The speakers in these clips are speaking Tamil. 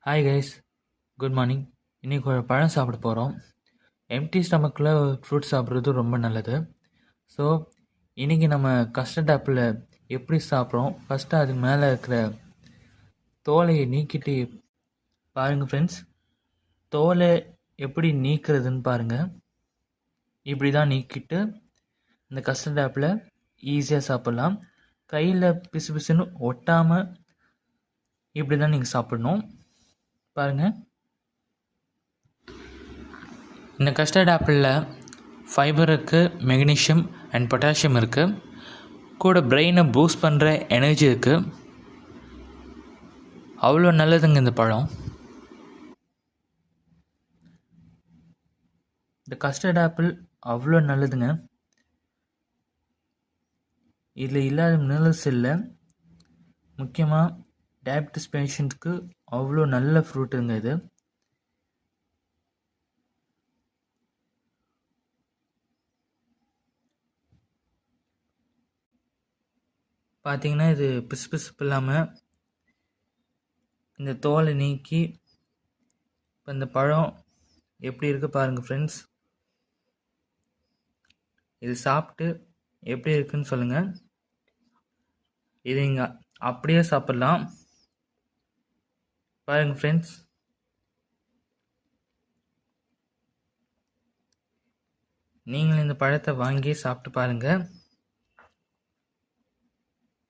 Hi guys, good morning. இன்றைக்கி ஒரு பழம் சாப்பிட போகிறோம். எம்டி ஸ்டமக்கில் ஃப்ரூட் சாப்பிட்றது ரொம்ப நல்லது. ஸோ இன்றைக்கி நம்ம கஸ்டர்ட் ஆப்பிள் எப்படி சாப்பிட்றோம், ஃபஸ்ட்டு அது மேலே இருக்கிற தோலையை நீக்கிட்டு பாருங்கள் ஃப்ரெண்ட்ஸ். தோலை எப்படி நீக்கிறதுன்னு பாருங்கள். இப்படி தான் நீக்கிட்டு இந்த கஸ்டர்ட் ஆப்பிளை ஈஸியாக சாப்பிட்லாம். கையில் பிசு பிசுன்னு ஒட்டாமல் இப்படி தான் நீங்கள் சாப்பிடணும். பாருங்கள், இந்த கஸ்டர்ட் ஆப்பிளில் ஃபைபர் இருக்குது, மெக்னீஷியம் அண்ட் பொட்டாசியம் இருக்குது. கூட பிரெயினை பூஸ்ட் பண்ணுற எனர்ஜி இருக்குது. அவ்வளோ நல்லதுங்க இந்த பழம். இந்த கஸ்டர்ட் ஆப்பிள் அவ்வளோ நல்லதுங்க. இதில் இல்லாத மினரல்ஸ் இல்லை. முக்கியமாக டயபெட்டிஸ் பேஷண்ட்டுக்கு அவ்வளோ நல்ல ஃப்ரூட்டுங்க இது. பார்த்தீங்கன்னா இது பிசுபிசுப்பு இல்லாமல் இந்த தோலை நீக்கி இப்போ இந்த பழம் எப்படி இருக்குது பாருங்கள் ஃப்ரெண்ட்ஸ். இது சாப்பிட்டு எப்படி இருக்குன்னு சொல்லுங்கள். இது இங்கே அப்படியே சாப்பிட்லாம். பாருங்கள் ஃப்ரெண்ட்ஸ், நீங்கள் இந்த பழத்தை வாங்கி சாப்பிட்டு பாருங்கள்.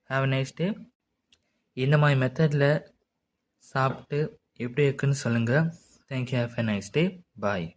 Have a nice day. இந்த மாதிரி மெத்தடில் சாப்பிட்டு எப்படி இருக்குன்னு சொல்லுங்கள். Thank you. Have a nice day. Bye.